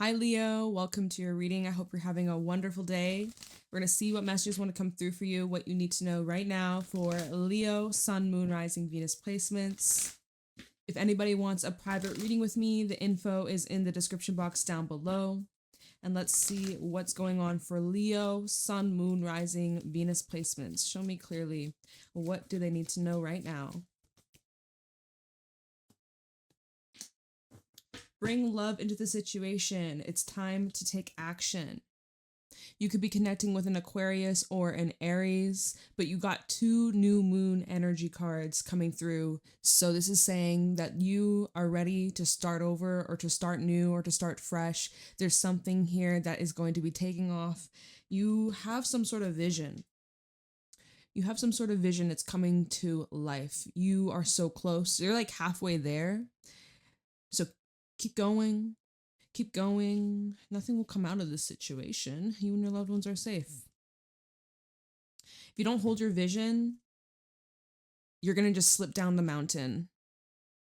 Hi, Leo. Welcome to your reading. I hope you're having a wonderful day. We're going to see what messages want to come through for you, what you need to know right now for Leo, Sun, Moon, Rising, Venus placements. If anybody wants a private reading with me, the info is in the description box down below. And let's see what's going on for Leo, Sun, Moon, Rising, Venus placements. Show me clearly, what do they need to know right now? Bring love into the situation. It's time to take action. You could be connecting with an Aquarius or an Aries, but you got two new moon energy cards coming through. So this is saying that you are ready to start over or to start new or to start fresh. There's something here that is going to be taking off. You have some sort of vision. You have some sort of vision that's coming to life. You are so close. You're like halfway there. So keep going. Keep going. Nothing will come out of this situation. You and your loved ones are safe. If you don't hold your vision, you're going to just slip down the mountain.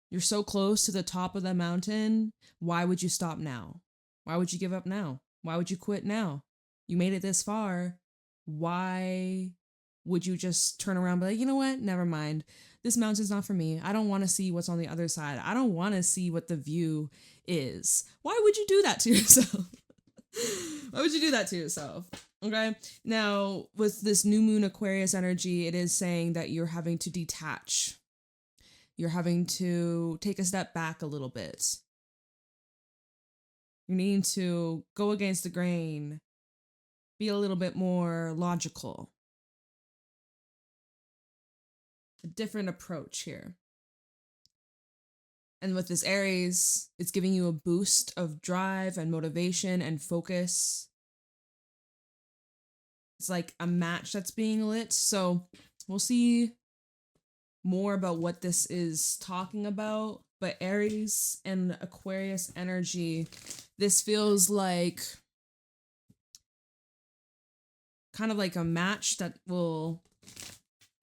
You're so close to the top of the mountain. Why would you stop now? Why would you give up now? Why would you quit now? You made it this far. Why would you just turn around and be like, you know what? Never mind. This mountain's not for me. I don't want to see what's on the other side. I don't want to see what the view is. Why would you do that to yourself? Why would you do that to yourself? Okay. Now, with this new moon Aquarius energy, it is saying that you're having to detach. You're having to take a step back a little bit. You're needing to go against the grain, be a little bit more logical. A different approach here. And with this Aries, it's giving you a boost of drive and motivation and focus. It's like a match that's being lit. So we'll see more about what this is talking about. But Aries and Aquarius energy, this feels like kind of like a match that will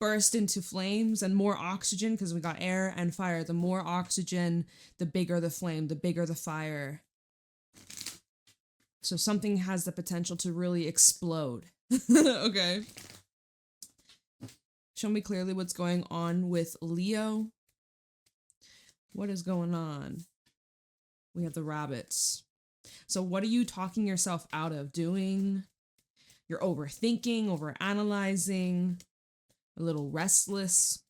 burst into flames and more oxygen, because we got air and fire. The more oxygen, the bigger the flame, the bigger the fire. So something has the potential to really explode. Okay. Show me clearly what's going on with Leo. What is going on? We have the rabbits. So what are you talking yourself out of doing? You're overthinking, overanalyzing, a little restless.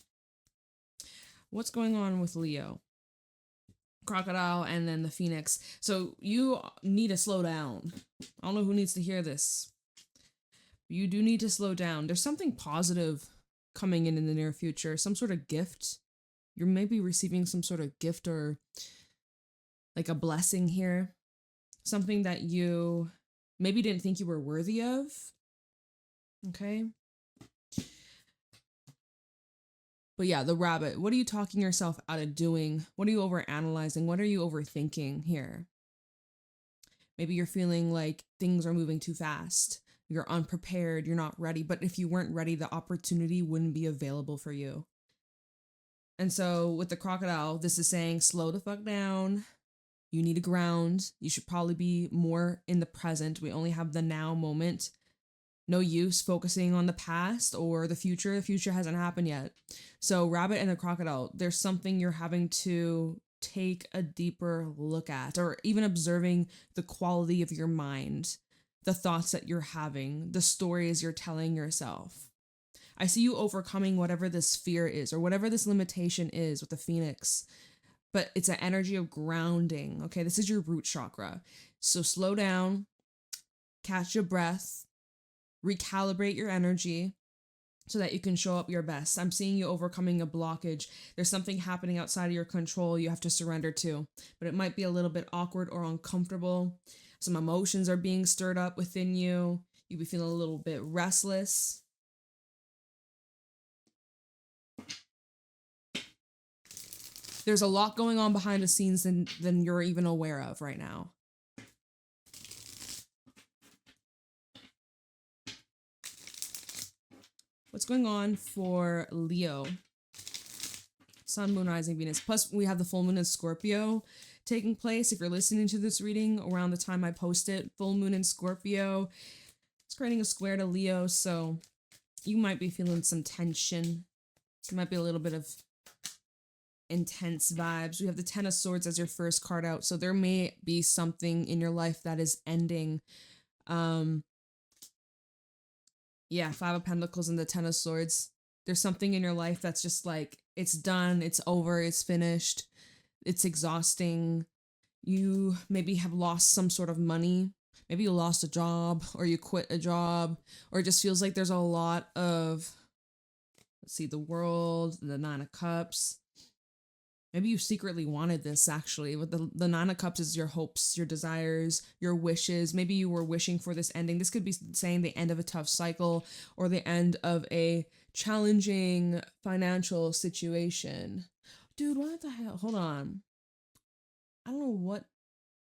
What's going on with Leo? Crocodile and then the Phoenix. So you need to slow down. I don't know who needs to hear this. You do need to slow down. There's something positive coming in the near future. Some sort of gift. You're maybe receiving some sort of gift or like a blessing here. Something that you maybe didn't think you were worthy of. Okay. But yeah, the rabbit. What are you talking yourself out of doing? What are you overanalyzing? What are you overthinking here? Maybe you're feeling like things are moving too fast. You're unprepared. You're not ready. But if you weren't ready, the opportunity wouldn't be available for you. And so with the crocodile, this is saying slow the fuck down. You need to ground. You should probably be more in the present. We only have the now moment. No use focusing on the past or the future. The future hasn't happened yet. So rabbit and the crocodile, there's something you're having to take a deeper look at, or even observing the quality of your mind, the thoughts that you're having, the stories you're telling yourself. I see you overcoming whatever this fear is or whatever this limitation is with the Phoenix, but it's an energy of grounding. Okay, this is your root chakra. So slow down, catch your breath, recalibrate your energy so that you can show up your best. I'm seeing you overcoming a blockage. There's something happening outside of your control you have to surrender to, but it might be a little bit awkward or uncomfortable. Some emotions are being stirred up within you. You'll be feeling a little bit restless. There's a lot going on behind the scenes than you're even aware of right now. What's going on for Leo? Sun, Moon, Rising, Venus. Plus, we have the full moon in Scorpio. taking place. If you're listening to this reading around the time I post it, full moon in Scorpio, it's creating a square to Leo, so you might be feeling some tension. There might be a little bit of intense vibes. We have the Ten of Swords as your first card out, so there may be something in your life that is ending. Yeah, Five of Pentacles and the Ten of Swords. There's something in your life that's just like, it's done, it's over, it's finished, it's exhausting. You maybe have lost some sort of money. Maybe you lost a job, or you quit a job, or it just feels like there's a lot of, let's see, the World, the Nine of Cups. Maybe you secretly wanted this, actually. With the Nine of Cups is your hopes, your desires, your wishes. Maybe you were wishing for this ending. This could be saying the end of a tough cycle or the end of a challenging financial situation. Dude, what the hell? Hold on. I don't know what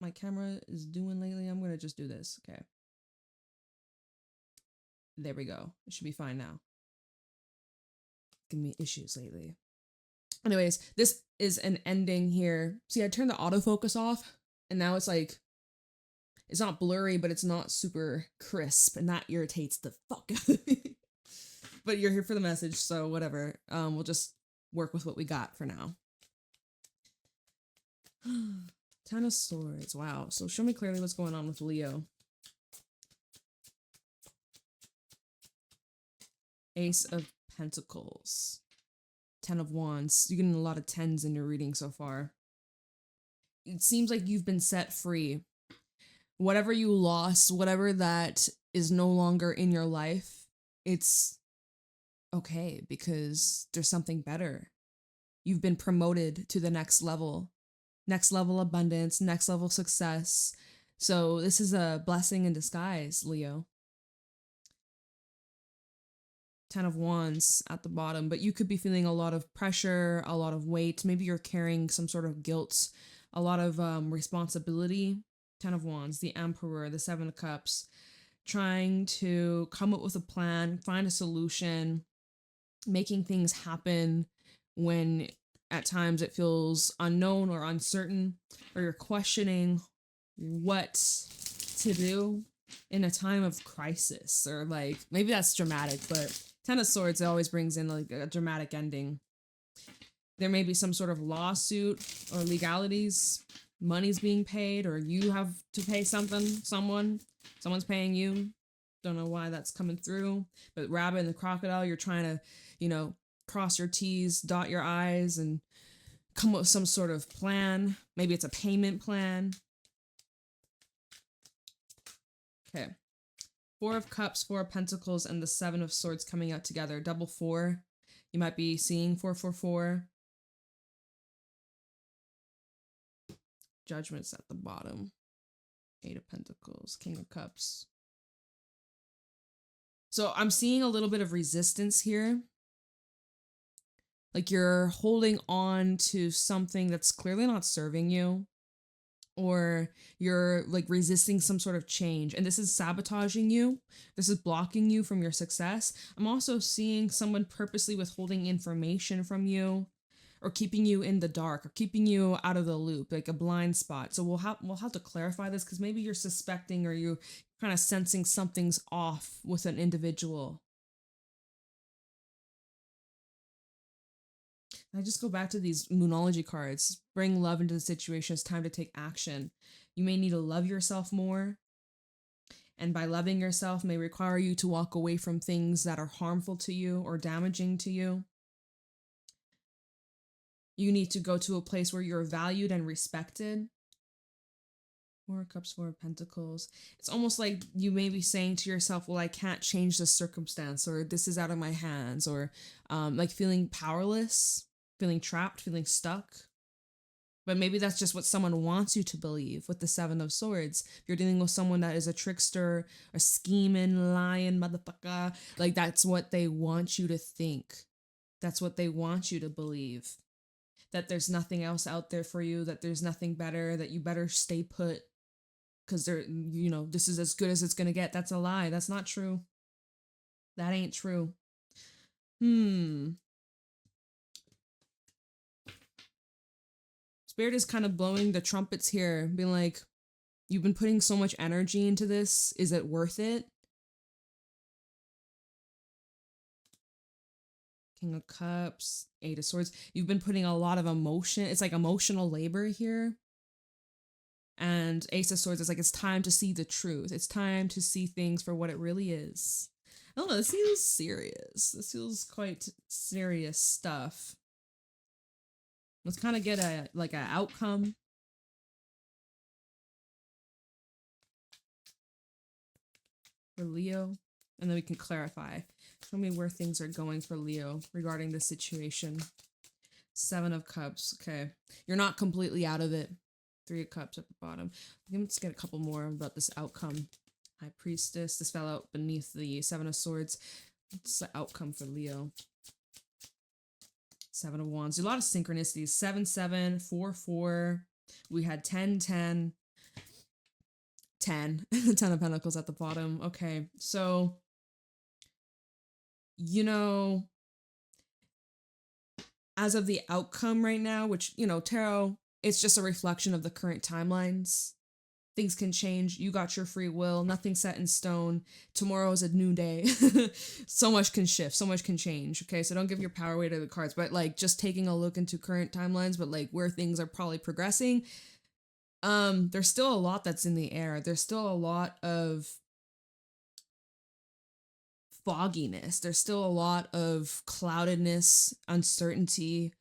my camera is doing lately. I'm going to just do this. Okay. There we go. It should be fine now. Giving me issues lately. Anyways, this is an ending here. See, I turned the autofocus off, and now it's like, it's not blurry, but it's not super crisp, and that irritates the fuck out of me. But you're here for the message, so whatever. We'll just work with what we got for now. Ten of Swords. Wow. So show me clearly what's going on with Leo. Ace of Pentacles. Ten of Wands. You're getting a lot of tens in your reading so far. It seems like you've been set free. Whatever you lost, whatever that is no longer in your life, it's okay because there's something better. You've been promoted to the next level. Next level abundance, next level success. So this is a blessing in disguise, Leo. Ten of Wands at the bottom, but you could be feeling a lot of pressure, a lot of weight. Maybe you're carrying some sort of guilt, a lot of responsibility. Ten of Wands, the Emperor, the Seven of Cups, trying to come up with a plan, find a solution, making things happen when at times it feels unknown or uncertain, or you're questioning what to do in a time of crisis, or like, maybe that's dramatic, but Ten of Swords, it always brings in like a dramatic ending. There may be some sort of lawsuit or legalities, money's being paid, or you have to pay something, someone's paying you. Don't know why that's coming through, but Rabbit and the Crocodile, you're trying to, cross your T's, dot your I's, and come up with some sort of plan. Maybe it's a payment plan. Okay. Four of Cups, Four of Pentacles, and the Seven of Swords coming out together. Double four. You might be seeing 444. Judgment's at the bottom. Eight of Pentacles, King of Cups. So I'm seeing a little bit of resistance here. Like you're holding on to something that's clearly not serving you. Or you're like resisting some sort of change, and this is sabotaging you. This is blocking you from your success. I'm also seeing someone purposely withholding information from you, or keeping you in the dark, or keeping you out of the loop, like a blind spot. So we'll have to clarify this, because maybe you're suspecting, or you're kind of sensing something's off with an individual. I just go back to these Moonology cards. Bring love into the situation. It's time to take action. You may need to love yourself more. And by loving yourself may require you to walk away from things that are harmful to you or damaging to you. You need to go to a place where you're valued and respected. Four of Cups, Four of Pentacles. It's almost like you may be saying to yourself, well, I can't change this circumstance, or this is out of my hands, or like feeling powerless. Feeling trapped, feeling stuck. But maybe that's just what someone wants you to believe with the Seven of Swords. If you're dealing with someone that is a trickster, a scheming, lying motherfucker, like that's what they want you to think. That's what they want you to believe. That there's nothing else out there for you, that there's nothing better, that you better stay put because this is as good as it's going to get. That's a lie. That's not true. That ain't true. Spirit is kind of blowing the trumpets here, being like, you've been putting so much energy into this. Is it worth it? King of Cups, Eight of Swords. You've been putting a lot of emotion. It's like emotional labor here. And Ace of Swords is like, it's time to see the truth. It's time to see things for what it really is. I don't know, this feels serious. This feels quite serious stuff. Let's kind of get a, like, an outcome. For Leo. And then we can clarify. Show me where things are going for Leo regarding this situation. Seven of Cups. Okay. You're not completely out of it. Three of Cups at the bottom. Let's get a couple more about this outcome. High Priestess. This fell out beneath the Seven of Swords. What's the outcome for Leo? Seven of Wands. A lot of synchronicities. 7, 7, 4, 4. We had 10, 10. 10. 10 of Pentacles at the bottom. Okay. So, you know, as of the outcome right now, which, you know, tarot, it's just a reflection of the current timelines. Things can change. You got your free will. Nothing's set in stone. Tomorrow is a new day. So much can shift. So much can change. Okay, so don't give your power away to the cards. But, like, just taking a look into current timelines, but, like, where things are probably progressing, there's still a lot that's in the air. There's still a lot of fogginess. There's still a lot of cloudedness, uncertainty.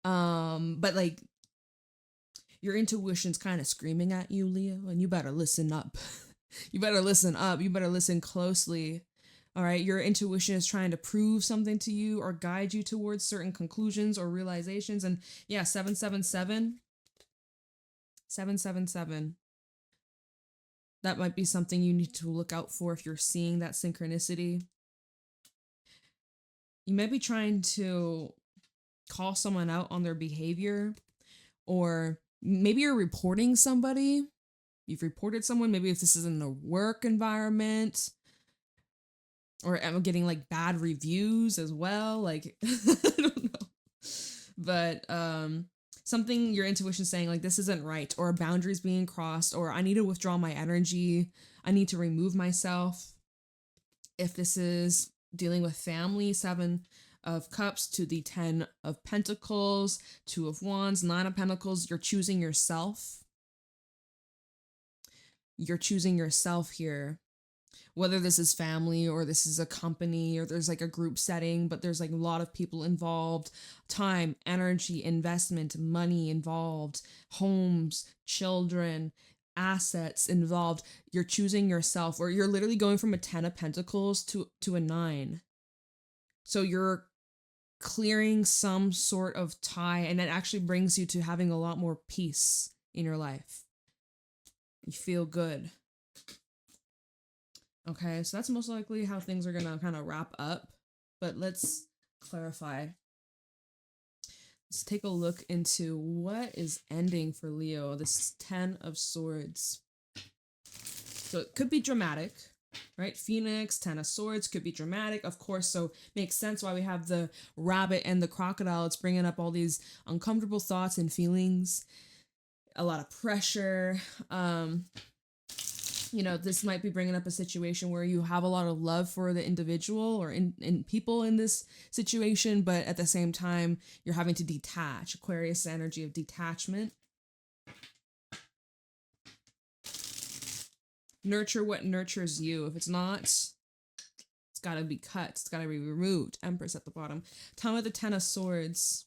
But, like, your intuition's kind of screaming at you, Leo, and you better listen up. You better listen up. You better listen closely. All right, your intuition is trying to prove something to you or guide you towards certain conclusions or realizations. And yeah, 777. 777. That might be something you need to look out for if you're seeing that synchronicity. You might be trying to call someone out on their behavior, or maybe you're reporting somebody. You've reported someone, maybe if this is in a work environment, or I'm getting like bad reviews as well. Like, I don't know. But something your intuition saying like this isn't right, or a boundary's being crossed, or I need to withdraw my energy. I need to remove myself. If this is dealing with family, 7 of Cups to the 10 of Pentacles, 2 of Wands, 9 of Pentacles, you're choosing yourself. You're choosing yourself here. Whether this is family or this is a company or there's like a group setting, but there's like a lot of people involved, time, energy, investment, money involved, homes, children, assets involved. You're choosing yourself, or you're literally going from a 10 of Pentacles to a 9. So you're clearing some sort of tie, and it actually brings you to having a lot more peace in your life. You feel good. Okay, so that's most likely how things are gonna kind of wrap up, but let's clarify. Let's take a look into what is ending for Leo, this 10 of Swords. So it could be dramatic, right? Phoenix, 10 of Swords could be dramatic, of course, so makes sense why we have the rabbit and the crocodile. It's bringing up all these uncomfortable thoughts and feelings, a lot of pressure. You know, this might be bringing up a situation where you have a lot of love for the individual or in people in this situation, but at the same time, you're having to detach. Aquarius energy of detachment. Nurture what nurtures you. If it's not, it's got to be cut. It's got to be removed. Empress at the bottom. Time of the 10 of Swords.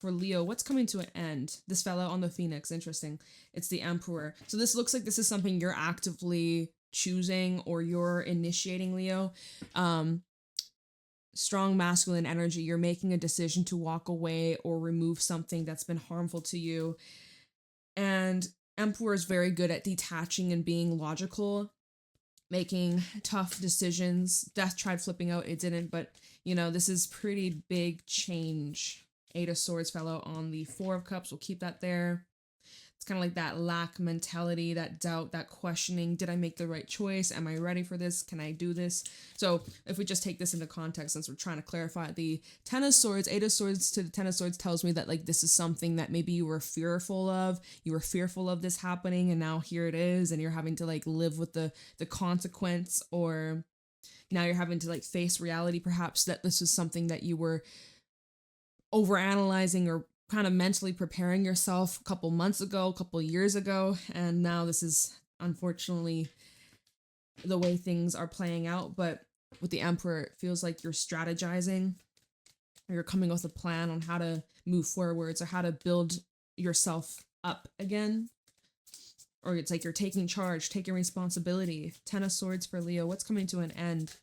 For Leo, what's coming to an end? This fellow on the Phoenix, interesting. It's the Emperor. So this looks like this is something you're actively choosing or you're initiating, Leo. Strong masculine energy. You're making a decision to walk away or remove something that's been harmful to you. And Emperor is very good at detaching and being logical, making tough decisions. Death tried flipping out, it didn't, but you know, this is pretty big change. 8 of Swords fellow on the 4 of Cups. We'll keep that there. It's kind of like that lack mentality, that doubt, that questioning. Did I make the right choice? Am I ready for this? Can I do this? So if we just take this into context, since we're trying to clarify, the Ten of Swords, Eight of Swords to the Ten of Swords tells me that like this is something that maybe you were fearful of. You were fearful of this happening, and now here it is, and you're having to like live with the consequence, or now you're having to like face reality, perhaps, that this is something that you were overanalyzing or kind of mentally preparing yourself a couple months ago, a couple years ago, and now this is unfortunately the way things are playing out. But with the Emperor, it feels like you're strategizing, or you're coming up with a plan on how to move forwards or how to build yourself up again. Or it's like you're taking charge, taking responsibility. Ten of Swords for Leo, what's coming to an end?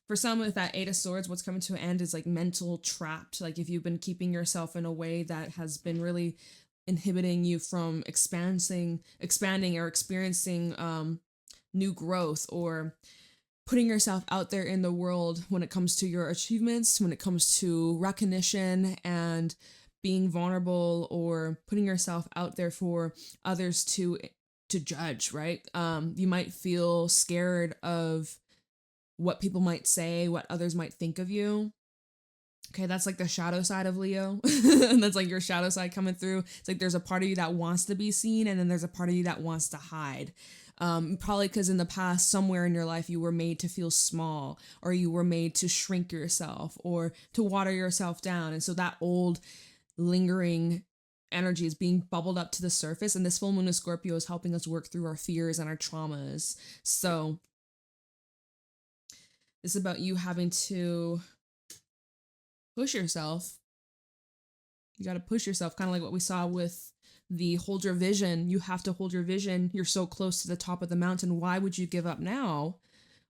For some, with that Eight of Swords, what's coming to an end is like mental trapped. Like if you've been keeping yourself in a way that has been really inhibiting you from expanding or experiencing new growth, or putting yourself out there in the world when it comes to your achievements, when it comes to recognition and being vulnerable, or putting yourself out there for others to judge, right? You might feel scared of what people might say, what others might think of you. Okay, that's like the shadow side of Leo. And that's like your shadow side coming through. It's like there's a part of you that wants to be seen, and then there's a part of you that wants to hide. Probably because in the past, somewhere in your life, you were made to feel small, or you were made to shrink yourself, or to water yourself down. And so that old lingering energy is being bubbled up to the surface. And this full moon of Scorpio is helping us work through our fears and our traumas. So it's about you having to push yourself. You got to push yourself, kind of like what we saw with the hold your vision. You have to hold your vision. You're so close to the top of the mountain. Why would you give up now?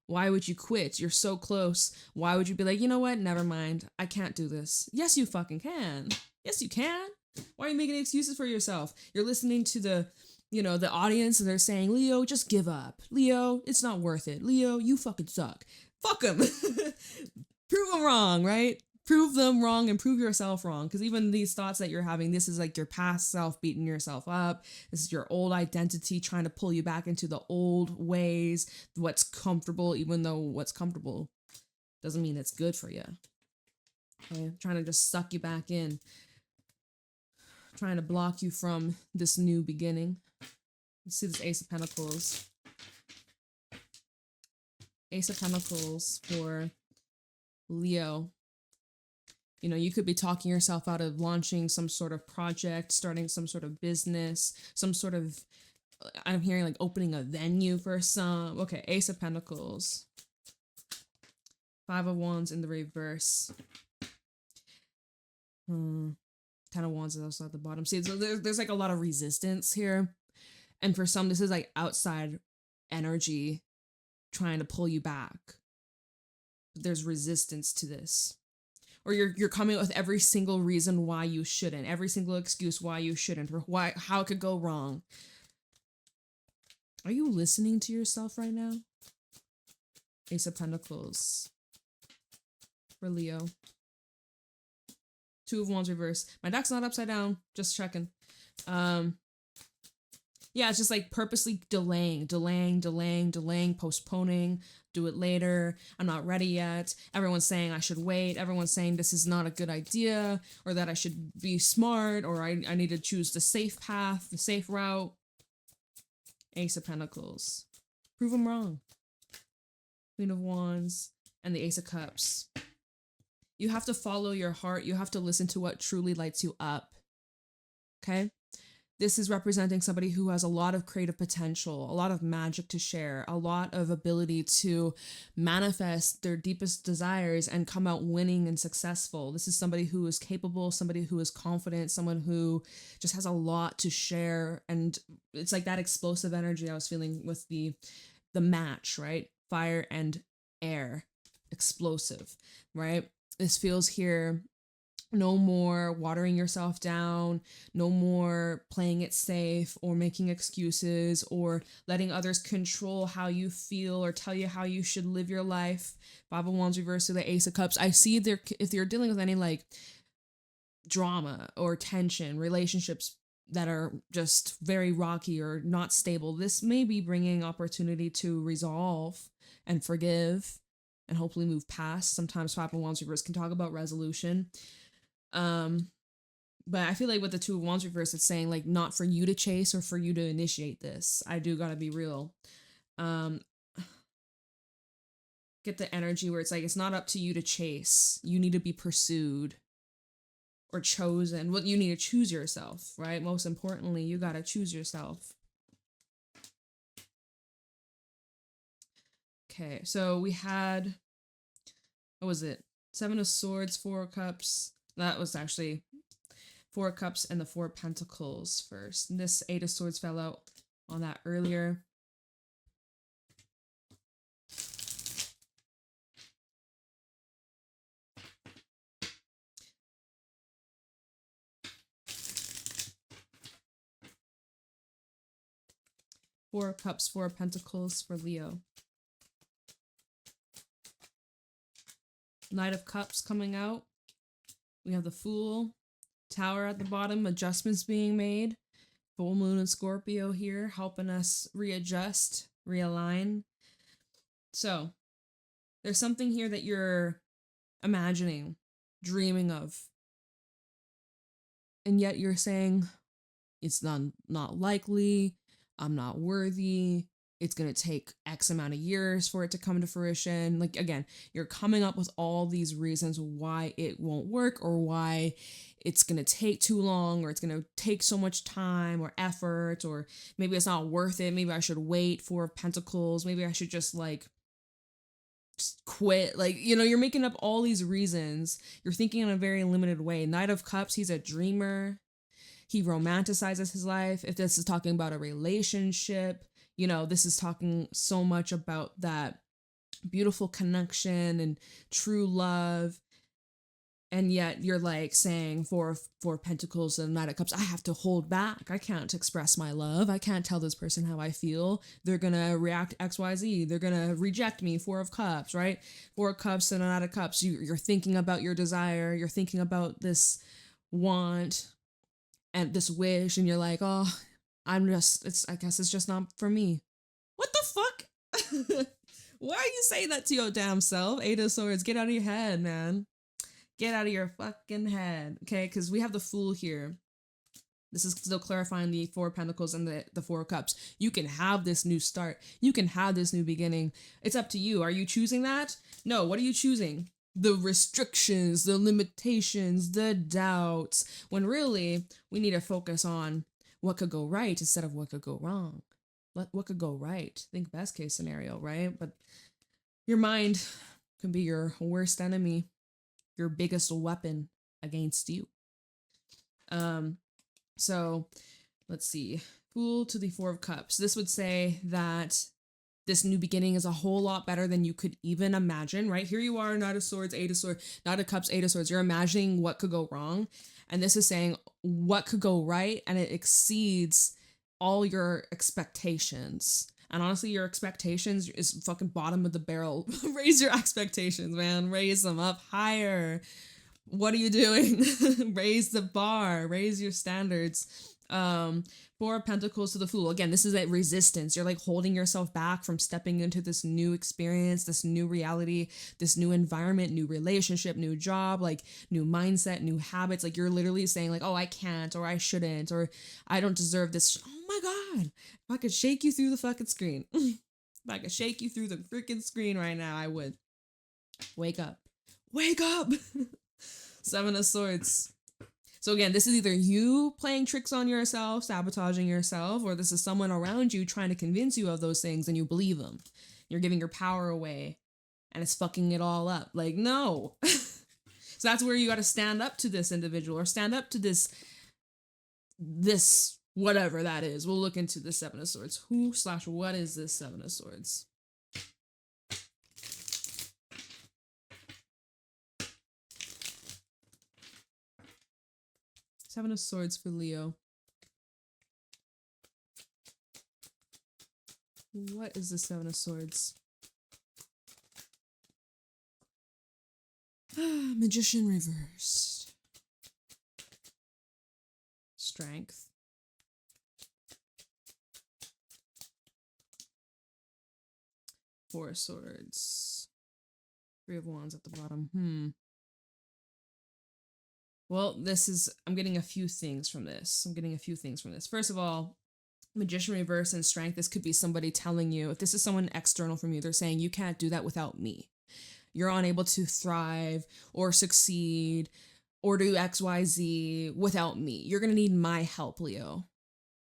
Why would you quit? You're so close. Why would you be like, you know what? Never mind. I can't do this. Yes, you fucking can. Yes, you can. Why are you making excuses for yourself? You're listening to the audience, and they're saying, Leo, just give up. Leo, it's not worth it. Leo, you fucking suck. Fuck them. Prove them wrong, right? Prove them wrong and prove yourself wrong. Because even these thoughts that you're having, this is like your past self beating yourself up. This is your old identity trying to pull you back into the old ways, what's comfortable, even though what's comfortable doesn't mean it's good for you. Okay? Trying to just suck you back in. Trying to block you from this new beginning. Let's see this Ace of Pentacles. Ace of Pentacles for Leo. You know, you could be talking yourself out of launching some sort of project, starting some sort of business, some sort of, I'm hearing like opening a venue for some. Okay, Ace of Pentacles. Five of Wands in the reverse. Ten of Wands is also at the bottom. See, so there's like a lot of resistance here. And for some, this is like outside energy trying to pull you back. But there's resistance to this. Or you're coming up with every single reason why you shouldn't, every single excuse why you shouldn't, or how it could go wrong. Are you listening to yourself right now? Ace of Pentacles for Leo. Two of Wands reverse. My deck's not upside down, just checking. Yeah, it's just like purposely delaying, postponing, do it later. I'm not ready yet. Everyone's saying I should wait. Everyone's saying this is not a good idea, or that I should be smart, or I need to choose the safe path, the safe route. Ace of Pentacles. Prove them wrong. Queen of Wands and the Ace of Cups. You have to follow your heart. You have to listen to what truly lights you up. Okay? This is representing somebody who has a lot of creative potential, a lot of magic to share, a lot of ability to manifest their deepest desires and come out winning and successful. This is somebody who is capable, somebody who is confident, someone who just has a lot to share. And it's like that explosive energy I was feeling with the match, right? Fire and air, explosive, right? This feels here. No more watering yourself down, no more playing it safe or making excuses or letting others control how you feel or tell you how you should live your life. Five of Wands reversed to the Ace of Cups. I see if you're dealing with any like drama or tension, relationships that are just very rocky or not stable. This may be bringing opportunity to resolve and forgive and hopefully move past. Sometimes Five of Wands reverse can talk about resolution. But I feel like with the Two of Wands reverse, it's saying like not for you to chase or for you to initiate this. I do gotta be real. Get the energy where it's like it's not up to you to chase. You need to be pursued or chosen. Well, you need to choose yourself, right? Most importantly, you gotta choose yourself. Okay, so we had, what was it? Seven of Swords, Four of Cups. That was actually Four of Cups and the Four of Pentacles first. And this Eight of Swords fell out on that earlier. Four of Cups, Four of Pentacles for Leo. Knight of Cups coming out. We have the Fool. Tower at the bottom, adjustments being made. Full Moon and Scorpio here, helping us readjust, realign. So, there's something here that you're imagining, dreaming of. And yet you're saying, it's not likely, I'm not worthy, it's going to take X amount of years for it to come to fruition. Like, again, you're coming up with all these reasons why it won't work or why it's going to take too long or it's going to take so much time or effort, or maybe it's not worth it. Maybe I should wait. Four of Pentacles. Maybe I should just quit. Like, you know, you're making up all these reasons. You're thinking in a very limited way. Knight of Cups, he's a dreamer. He romanticizes his life. If this is talking about a relationship, you know, this is talking so much about that beautiful connection and true love. And yet you're like saying Four Pentacles and Knight of Cups, I have to hold back. I can't express my love. I can't tell this person how I feel. They're going to react XYZ. They're going to reject me. Four of Cups, right? Four of Cups and a Knight of Cups. You're thinking about your desire. You're thinking about this want and this wish. And you're like, oh, I guess it's just not for me. What the fuck? Why are you saying that to your damn self? Eight of Swords, get out of your head, man. Get out of your fucking head, okay? Because we have the Fool here. This is still clarifying the Four of Pentacles and the Four of Cups. You can have this new start. You can have this new beginning. It's up to you. Are you choosing that? No, what are you choosing? The restrictions, the limitations, the doubts. When really, we need to focus on what could go right instead of what could go wrong. What could go right? Think best case scenario, right? But your mind can be your worst enemy, your biggest weapon against you. So let's see. Fool to the Four of Cups. This would say that this new beginning is a whole lot better than you could even imagine, right? Here you are, Knight of Swords, Eight of Swords, Knight of Cups, Eight of Swords. You're imagining what could go wrong. And this is saying what could go right, and it exceeds all your expectations. And honestly, your expectations is fucking bottom of the barrel. Raise your expectations, man. Raise them up higher. What are you doing? Raise the bar. Raise your standards. Four of Pentacles to the Fool. Again, this is a resistance. You're like holding yourself back from stepping into this new experience, this new reality, this new environment, new relationship, new job, like new mindset, new habits. Like you're literally saying like, oh, I can't, or I shouldn't, or I don't deserve this. Oh my God. If I could shake you through the fucking screen. If I could shake you through the freaking screen right now, I would. Wake up. Wake up. Seven of Swords. So again, this is either you playing tricks on yourself, sabotaging yourself, or this is someone around you trying to convince you of those things and you believe them. You're giving your power away and it's fucking it all up. Like, no. So that's where you got to stand up to this individual or stand up to this whatever that is. We'll look into the Seven of Swords. What is this Seven of Swords? Seven of Swords for Leo. What is the Seven of Swords? Magician reversed. Strength. Four of Swords. Three of Wands at the bottom. Well, I'm getting a few things from this. First of all, Magician reverse and Strength. This could be somebody telling you, if this is someone external from you, they're saying, you can't do that without me. You're unable to thrive or succeed or do XYZ without me. You're going to need my help, Leo,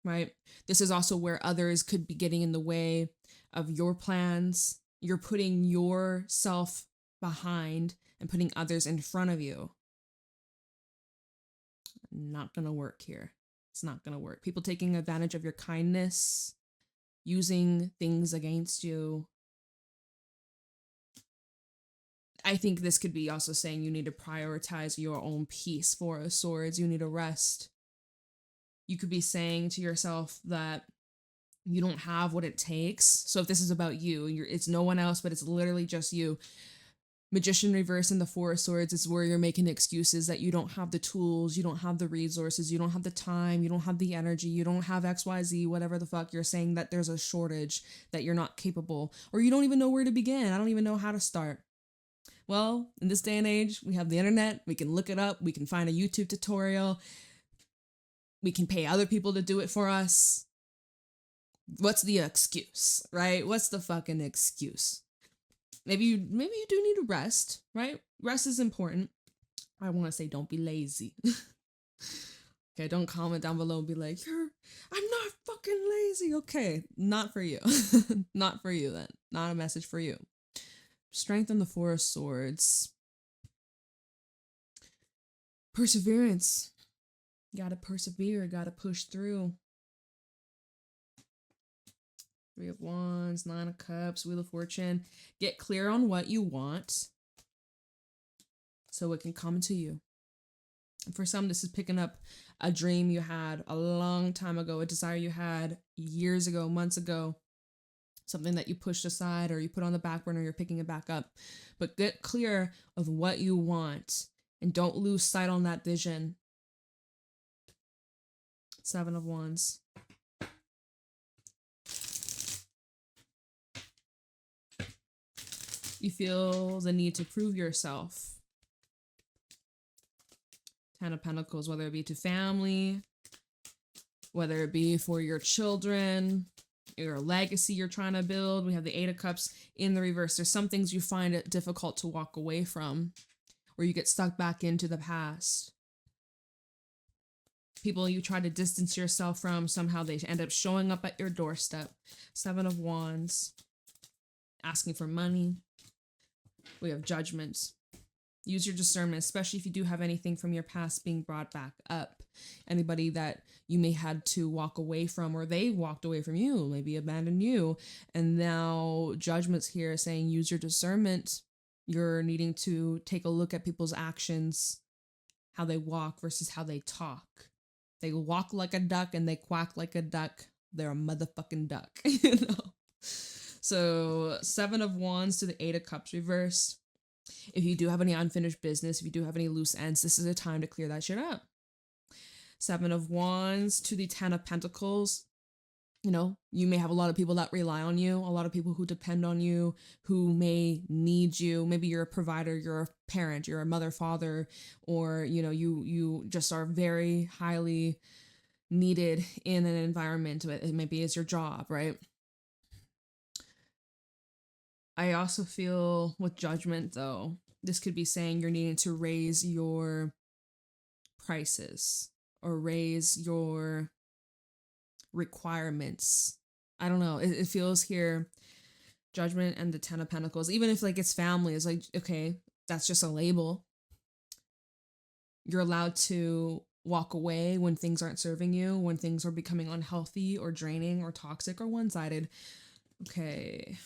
right? This is also where others could be getting in the way of your plans. You're putting yourself behind and putting others in front of you. Not going to work here. It's not going to work. People taking advantage of your kindness, using things against you. I think this could be also saying you need to prioritize your own peace. Four of Swords. You need to rest. You could be saying to yourself that you don't have what it takes. So if this is about you, it's no one else, but it's literally just you. Magician reverse and the Four of Swords is where you're making excuses that you don't have the tools, you don't have the resources, you don't have the time, you don't have the energy, you don't have XYZ, whatever the fuck. You're saying that there's a shortage, that you're not capable, or you don't even know where to begin. I don't even know how to start. Well, in this day and age, we have the internet, we can look it up, we can find a YouTube tutorial, we can pay other people to do it for us. What's the excuse, right? What's the fucking excuse? Maybe you do need to rest, right? Rest is important. I want to say don't be lazy. Okay, don't comment down below and be like, I'm not fucking lazy. Okay, not for you. Not for you then. Not a message for you. Strength and the Four of Swords. Perseverance. Gotta persevere, gotta push through. Three of Wands, Nine of Cups, Wheel of Fortune. Get clear on what you want so it can come to you. And for some, this is picking up a dream you had a long time ago, a desire you had years ago, months ago, something that you pushed aside or you put on the back burner, you're picking it back up. But get clear of what you want and don't lose sight on that vision. Seven of Wands. You feel the need to prove yourself. Ten of Pentacles, whether it be to family, whether it be for your children, your legacy you're trying to build. We have the Eight of Cups in the reverse. There's some things you find it difficult to walk away from, or you get stuck back into the past. People you try to distance yourself from, somehow they end up showing up at your doorstep. Seven of Wands, asking for money. We have Judgment. Use your discernment, especially if you do have anything from your past being brought back up. Anybody that you may had to walk away from, or they walked away from you, maybe abandoned you. And now Judgment's here saying use your discernment. You're needing to take a look at people's actions, how they walk versus how they talk. They walk like a duck and they quack like a duck. They're a motherfucking duck, you know? So Seven of Wands to the Eight of Cups reversed. If you do have any unfinished business, if you do have any loose ends, this is a time to clear that shit up. Seven of Wands to the Ten of Pentacles. You know, you may have a lot of people that rely on you, a lot of people who depend on you, who may need you. Maybe you're a provider, you're a parent, you're a mother, father, or, you know, you just are very highly needed in an environment. It maybe is your job, right? I also feel with Judgment, though, this could be saying you're needing to raise your prices or raise your requirements. I don't know. It feels here, Judgment and the Ten of Pentacles, even if like it's family, it's like, okay, that's just a label. You're allowed to walk away when things aren't serving you, when things are becoming unhealthy or draining or toxic or one-sided. Okay.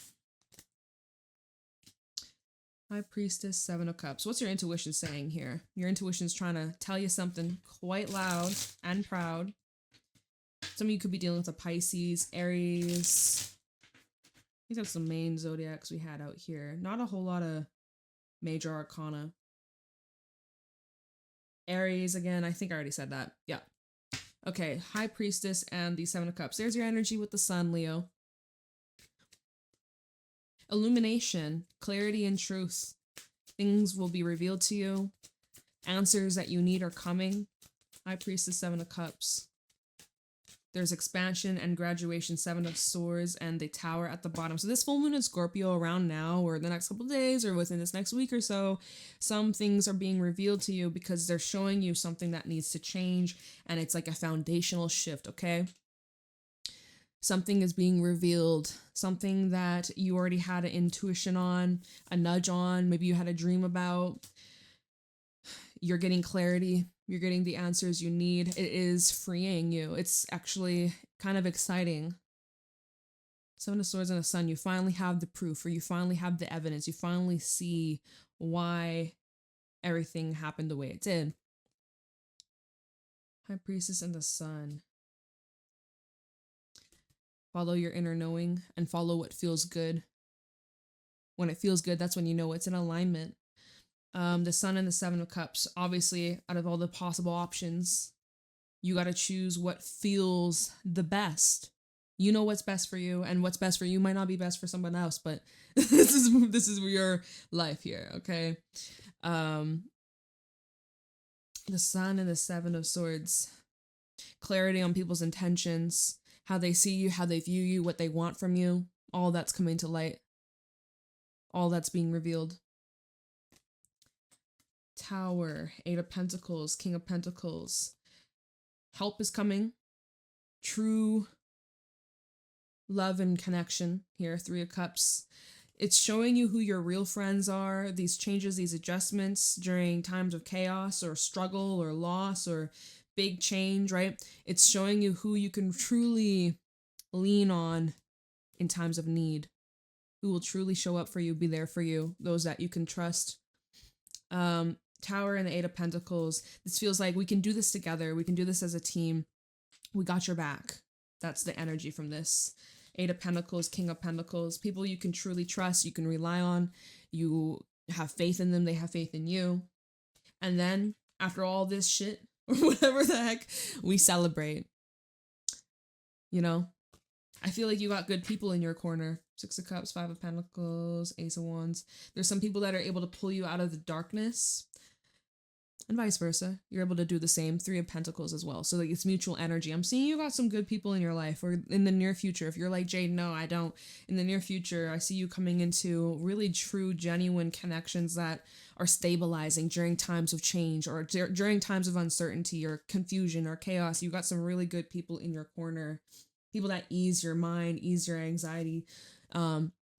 High Priestess, Seven of Cups. What's your intuition saying here? Your intuition's trying to tell you something quite loud and proud. Some of you could be dealing with a Pisces, Aries. I think that's the main zodiacs we had out here. Not a whole lot of major arcana. Aries, again, I think I already said that. Yeah. Okay, High Priestess and the Seven of Cups. There's your energy with the Sun, Leo. Illumination, clarity and truth. Things will be revealed to you. Answers that you need are coming. High Priestess, Seven of Cups. There's expansion and graduation, Seven of Swords, and the Tower at the bottom. So this full moon in Scorpio around now, or the next couple of days, or within this next week or so, some things are being revealed to you because they're showing you something that needs to change, and it's like a foundational shift, okay? Something is being revealed, something that you already had an intuition on, a nudge on, maybe you had a dream about. You're getting clarity. You're getting the answers you need. It is freeing you. It's actually kind of exciting. Seven of Swords and the Sun. You finally have the proof, or you finally have the evidence. You finally see why everything happened the way it did. High Priestess and the Sun. Follow your inner knowing and follow what feels good. When it feels good, that's when you know it's in alignment. The Sun and the Seven of Cups. Obviously, out of all the possible options, you got to choose what feels the best. You know what's best for you, and what's best for you might not be best for someone else, but this is your life here, okay? The Sun and the Seven of Swords. Clarity on people's intentions, how they see you, how they view you, what they want from you. All that's coming to light. All that's being revealed. Tower, Eight of Pentacles, King of Pentacles. Help is coming. True love and connection here, Three of Cups. It's showing you who your real friends are, these changes, these adjustments during times of chaos or struggle or loss or big change, right? It's showing you who you can truly lean on in times of need, who will truly show up for you, be there for you, those that you can trust. Tower and the Eight of Pentacles. This feels like we can do this together. We can do this as a team. We got your back. That's the energy from this. Eight of Pentacles, King of Pentacles. People you can truly trust, you can rely on. You have faith in them. They have faith in you. And then after all this shit, or whatever the heck, we celebrate. You know? I feel like you got good people in your corner. Six of Cups, Five of Pentacles, Ace of Wands. There's some people that are able to pull you out of the darkness. And vice versa. You're able to do the same. Three of Pentacles as well. So like it's mutual energy. I'm seeing you got some good people in your life, or in the near future. If you're like, Jade, no, I don't. In the near future, I see you coming into really true, genuine connections that are stabilizing during times of change, or during times of uncertainty or confusion or chaos. You got some really good people in your corner. People that ease your mind, ease your anxiety.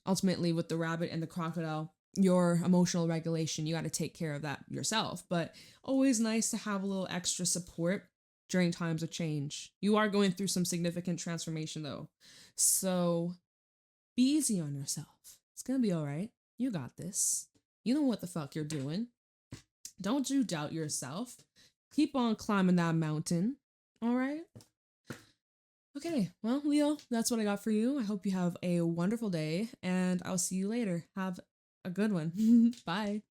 Ultimately, with the rabbit and the crocodile, your emotional regulation, you got to take care of that yourself. But always nice to have a little extra support during times of change. You are going through some significant transformation, though. So be easy on yourself. It's going to be all right. You got this. You know what the fuck you're doing. Don't you doubt yourself. Keep on climbing that mountain. All right? Okay, well, Leo, that's what I got for you. I hope you have a wonderful day, and I'll see you later. Have a good one. Bye.